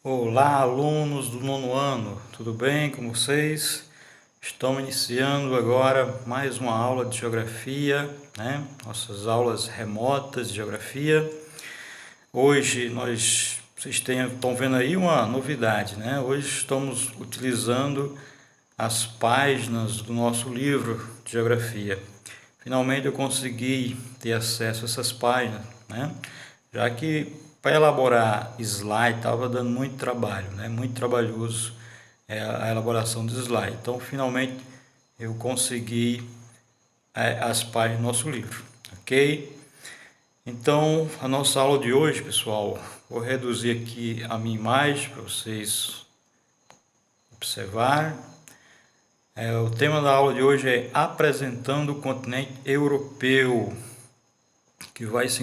Olá, alunos do nono ano, tudo bem com vocês? Estamos iniciando agora mais uma aula de geografia, né? Nossas aulas remotas de geografia. Hoje vocês estão vendo aí uma novidade, né? Hoje estamos utilizando as páginas do nosso livro de geografia. Finalmente eu consegui ter acesso a essas páginas, né? Já que para elaborar slide estava dando muito trabalho, né? Muito trabalhoso a elaboração de slide. Então finalmente eu consegui as páginas do nosso livro, ok? Então a nossa aula de hoje, pessoal, vou reduzir aqui a minha imagem para vocês observarem. O tema da aula de hoje é apresentando o continente europeu, que vai se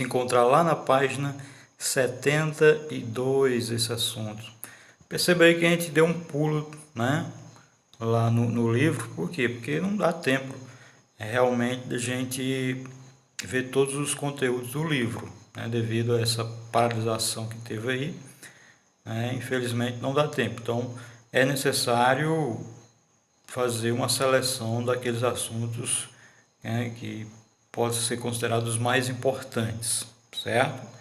encontrar lá na página 72, esse assunto. Perceba aí que a gente deu um pulo, né, lá no livro. Por quê? Porque não dá tempo realmente de a gente ver todos os conteúdos do livro, né, devido a essa paralisação que teve aí, né, infelizmente não dá tempo. Então é necessário fazer uma seleção daqueles assuntos, né, que possam ser considerados os mais importantes, certo?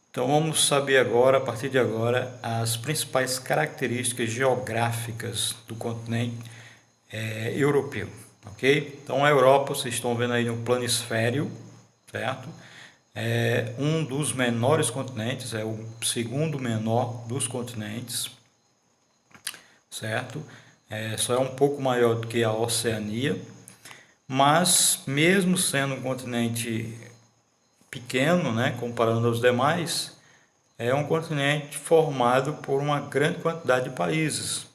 Então vamos saber agora, a partir de agora, as principais características geográficas do continente europeu, ok? Então a Europa, vocês estão vendo aí no planisfério, certo? É um dos menores continentes, é o segundo menor dos continentes, certo? Só é um pouco maior do que a Oceania, mas mesmo sendo um continente pequeno, né, comparando aos demais, é um continente formado por uma grande quantidade de países,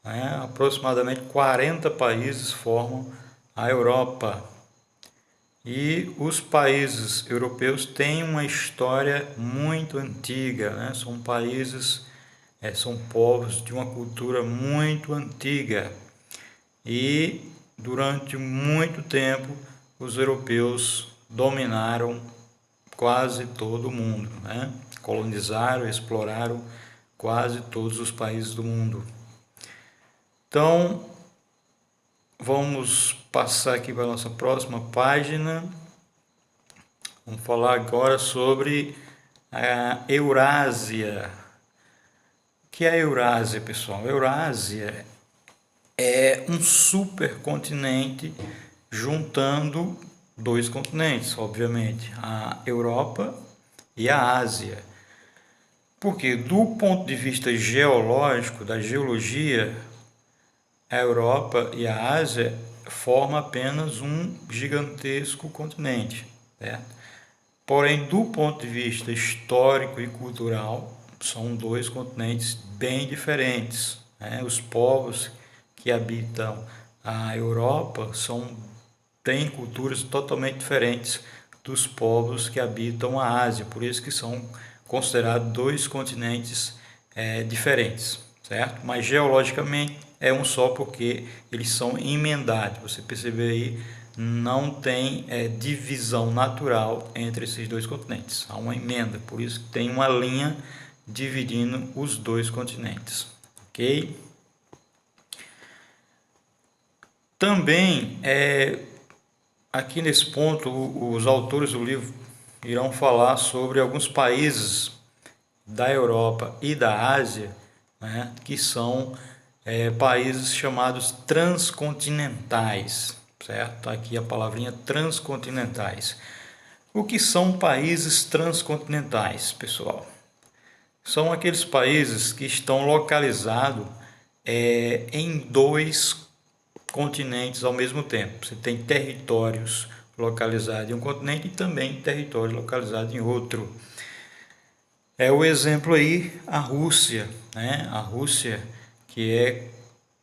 né? Aproximadamente 40 países formam a Europa. E os países europeus têm uma história muito antiga, né? São países, são povos de uma cultura muito antiga. E durante muito tempo os europeus dominaram quase todo o mundo, né? Colonizaram, exploraram quase todos os países do mundo. Então, vamos passar aqui para a nossa próxima página. Vamos falar agora sobre a Eurásia. O que é a Eurásia, pessoal? A Eurásia é um supercontinente juntando dois continentes, obviamente, a Europa e a Ásia. Porque, do ponto de vista geológico, da geologia, a Europa e a Ásia formam apenas um gigantesco continente, certo? Porém, do ponto de vista histórico e cultural, são dois continentes bem diferentes, né? Os povos que habitam a Europa têm culturas totalmente diferentes dos povos que habitam a Ásia, por isso que são considerados dois continentes diferentes, certo? Mas geologicamente é um só porque eles são emendados. Você percebe aí, não tem divisão natural entre esses dois continentes. Há uma emenda, por isso que tem uma linha dividindo os dois continentes, ok? Também, aqui nesse ponto, os autores do livro irão falar sobre alguns países da Europa e da Ásia, né, que são países chamados transcontinentais, certo? Aqui a palavrinha transcontinentais. O que são países transcontinentais, pessoal? São aqueles países que estão localizados em dois continentes ao mesmo tempo. Você tem territórios localizados em um continente e também territórios localizados em outro. O exemplo aí, a Rússia, né? A Rússia, que é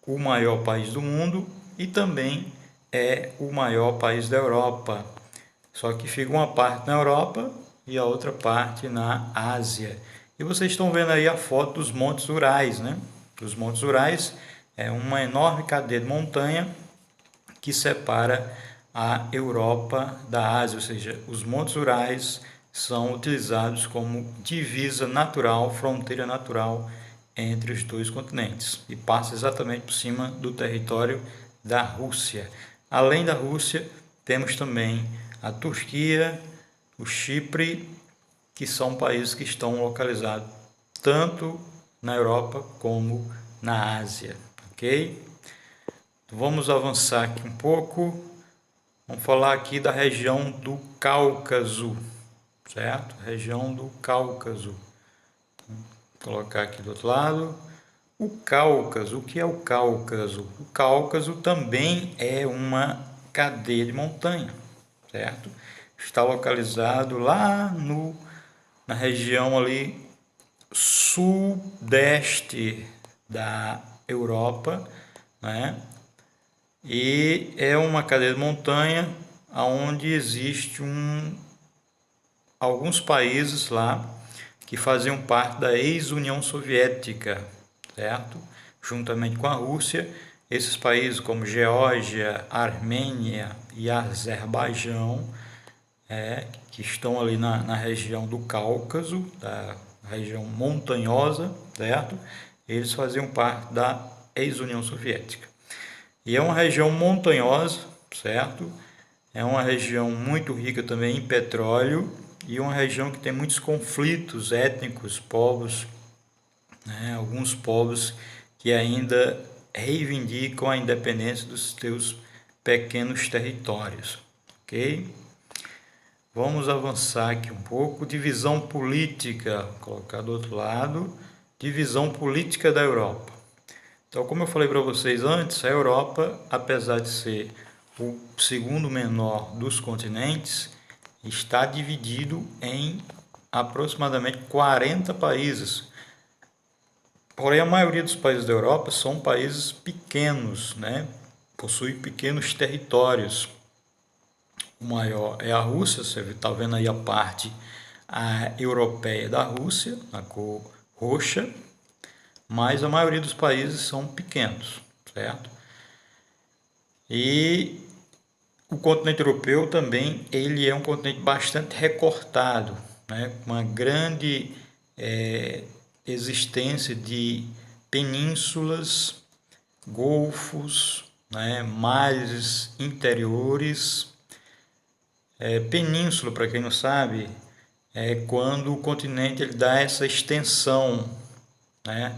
o maior país do mundo e também é o maior país da Europa. Só que fica uma parte na Europa e a outra parte na Ásia. E vocês estão vendo aí a foto dos Montes Urais, né? Os Montes Urais é uma enorme cadeia de montanha que separa a Europa da Ásia, ou seja, os Montes Urais são utilizados como divisa natural, fronteira natural entre os dois continentes e passa exatamente por cima do território da Rússia. Além da Rússia, temos também a Turquia, o Chipre, que são países que estão localizados tanto na Europa como na Ásia, ok? Vamos avançar aqui um pouco. Vamos falar aqui da região do Cáucaso, certo? Região do Cáucaso. Vou colocar aqui do outro lado. O Cáucaso, o que é o Cáucaso? O Cáucaso também é uma cadeia de montanha, certo? Está localizado lá na região ali sudeste da Europa, né? E é uma cadeia de montanha onde existe alguns países lá que faziam parte da ex-União Soviética, certo? Juntamente com a Rússia, esses países como Geórgia, Armênia e Azerbaijão, que estão ali na região do Cáucaso, da região montanhosa, certo? Eles faziam parte da ex-União Soviética. E é uma região montanhosa, certo? É uma região muito rica também em petróleo e uma região que tem muitos conflitos étnicos, povos, né? Alguns povos que ainda reivindicam a independência dos seus pequenos territórios, ok? Vamos avançar aqui um pouco. Divisão política, vou colocar do outro lado, divisão política da Europa. Então, como eu falei para vocês antes, a Europa, apesar de ser o segundo menor dos continentes, está dividido em aproximadamente 40 países. Porém, a maioria dos países da Europa são países pequenos, né? Possuem pequenos territórios. O maior é a Rússia, você está vendo aí a parte europeia da Rússia, na cor roxa, mas a maioria dos países são pequenos, certo? E o continente europeu também, ele é um continente bastante recortado, né? Uma grande existência de penínsulas, golfos, né? Mares interiores. Península, para quem não sabe, é quando o continente ele dá essa extensão, né?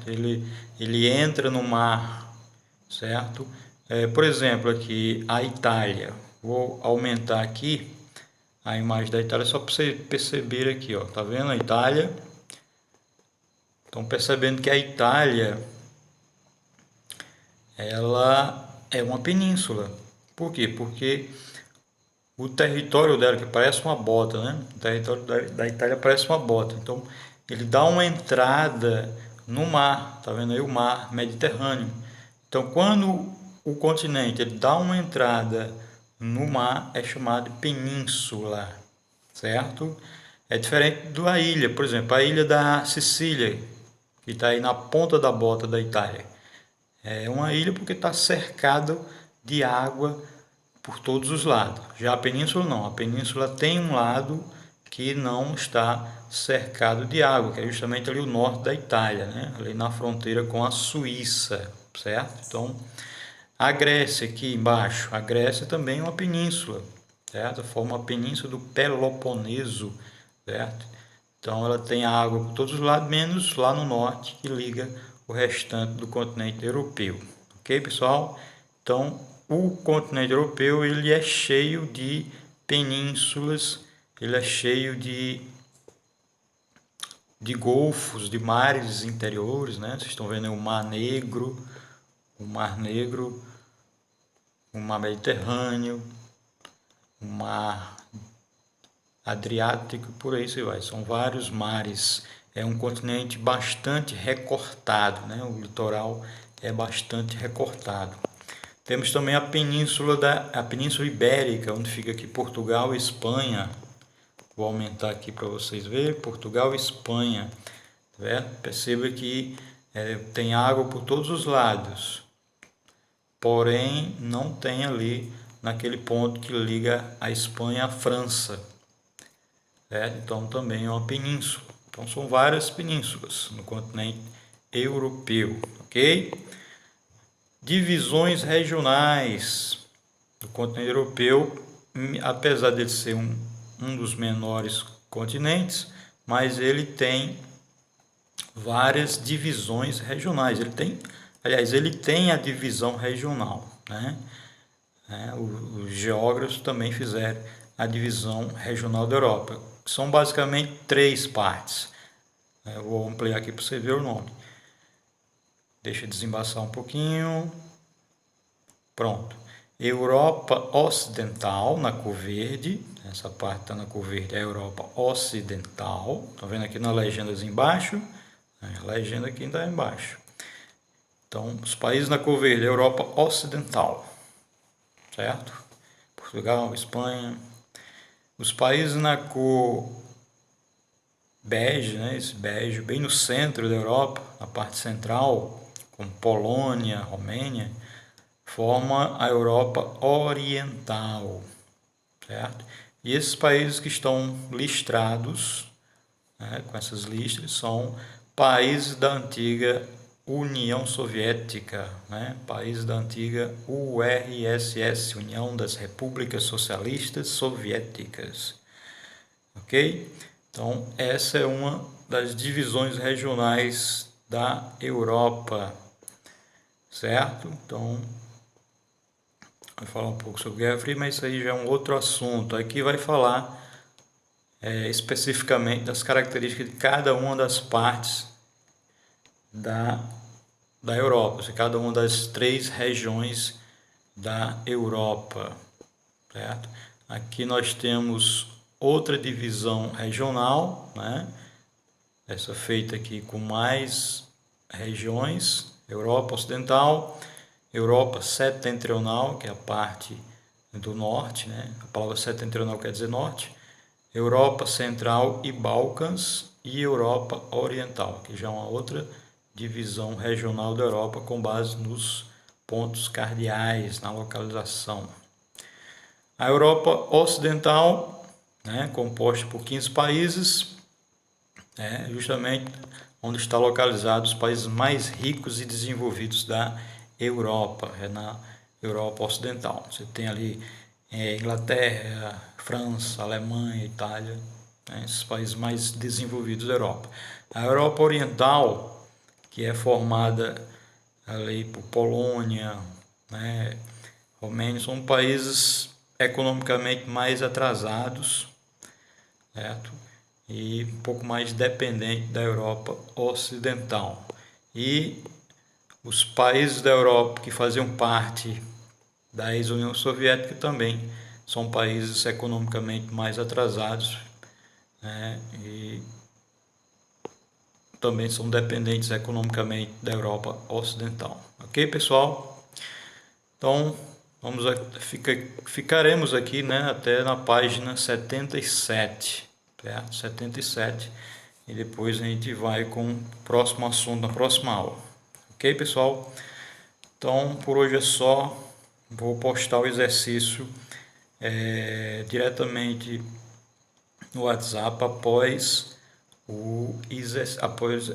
Ele entra no mar, certo? Por exemplo, aqui a Itália. Vou aumentar aqui a imagem da Itália só para você perceber aqui, ó. Tá vendo a Itália? Estão percebendo que a Itália ela é uma península. Por quê? Porque o território dela, que parece uma bota, né? O território da Itália parece uma bota. Então, ele dá uma entrada no mar, tá vendo aí o mar Mediterrâneo. Então, quando o continente ele dá uma entrada no mar, é chamado de península, certo? É diferente da ilha, por exemplo, a ilha da Sicília, que está aí na ponta da bota da Itália. É uma ilha porque está cercado de água por todos os lados. Já a península não, a península tem um lado que não está cercado de água, que é justamente ali o norte da Itália, né? Ali na fronteira com a Suíça, certo? Então, a Grécia aqui embaixo, a Grécia também é uma península, certo? Forma a península do Peloponeso, certo? Então, ela tem água por todos os lados, menos lá no norte, que liga o restante do continente europeu. Ok, pessoal? Então, o continente europeu ele é cheio de penínsulas, ele é cheio de golfos, de mares interiores, né? Vocês estão vendo aí o Mar Negro, o Mar Mediterrâneo, o Mar Adriático, por aí você vai. São vários mares. É um continente bastante recortado, né? O litoral é bastante recortado. Temos também a Península Ibérica, onde fica aqui Portugal e Espanha. Vou aumentar aqui para vocês verem. Portugal e Espanha. Tá? Perceba que tem água por todos os lados. Porém, não tem ali naquele ponto que liga a Espanha à França. certo? Então também é uma península. Então são várias penínsulas no continente europeu, ok? Divisões regionais do continente europeu, apesar de ser um dos menores continentes, mas ele tem várias divisões regionais. Ele tem a divisão regional, né? Os geógrafos também fizeram a divisão regional da Europa. São basicamente 3 partes. Eu vou ampliar aqui para você ver o nome. Deixa eu desembaçar um pouquinho. Pronto. Europa Ocidental, na cor verde. Essa parte está na cor verde, é a Europa Ocidental. Estão vendo aqui nas legendas embaixo? A legenda aqui está embaixo. Então, os países na cor verde, Europa Ocidental, certo? Portugal, Espanha. Os países na cor bege, né? Esse bege bem no centro da Europa, na parte central, como Polônia, Romênia, forma a Europa Oriental, certo? E esses países que estão listrados, né, com essas listras, são países da antiga União Soviética, né? Países da antiga URSS, União das Repúblicas Socialistas Soviéticas, ok? Então, essa é uma das divisões regionais da Europa, certo? Então, vai falar um pouco sobre Guerra Fria, mas isso aí já é um outro assunto. Aqui vai falar especificamente das características de cada uma das partes da Europa, de cada uma das 3 regiões da Europa, certo? Aqui nós temos outra divisão regional, né? Essa feita aqui com mais regiões: Europa Ocidental, Europa Setentrional, que é a parte do norte, né? A palavra setentrional quer dizer norte, Europa Central e Balcãs, e Europa Oriental, que já é uma outra divisão regional da Europa com base nos pontos cardeais, na localização. A Europa Ocidental, né, composta por 15 países, justamente onde estão localizados os países mais ricos e desenvolvidos da Europa, na Europa Ocidental. Você tem ali Inglaterra, França, Alemanha, Itália, né, esses países mais desenvolvidos da Europa. A Europa Oriental, que é formada ali por Polônia, né, Romênia, são países economicamente mais atrasados, certo? E um pouco mais dependente da Europa Ocidental. E os países da Europa que faziam parte da ex-União Soviética também são países economicamente mais atrasados, né? E também são dependentes economicamente da Europa Ocidental. Ok, pessoal? Então, ficaremos aqui, né, até na página 77, certo? 77, e depois a gente vai com o próximo assunto na próxima aula. Ok, pessoal? Então, por hoje é só. Vou postar o exercício diretamente no WhatsApp após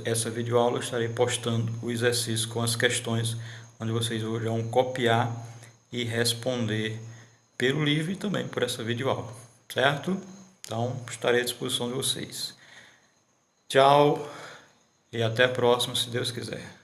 essa videoaula. Eu estarei postando o exercício com as questões, onde vocês vão copiar e responder pelo livro e também por essa videoaula, certo? Então, estarei à disposição de vocês. Tchau e até a próxima, se Deus quiser.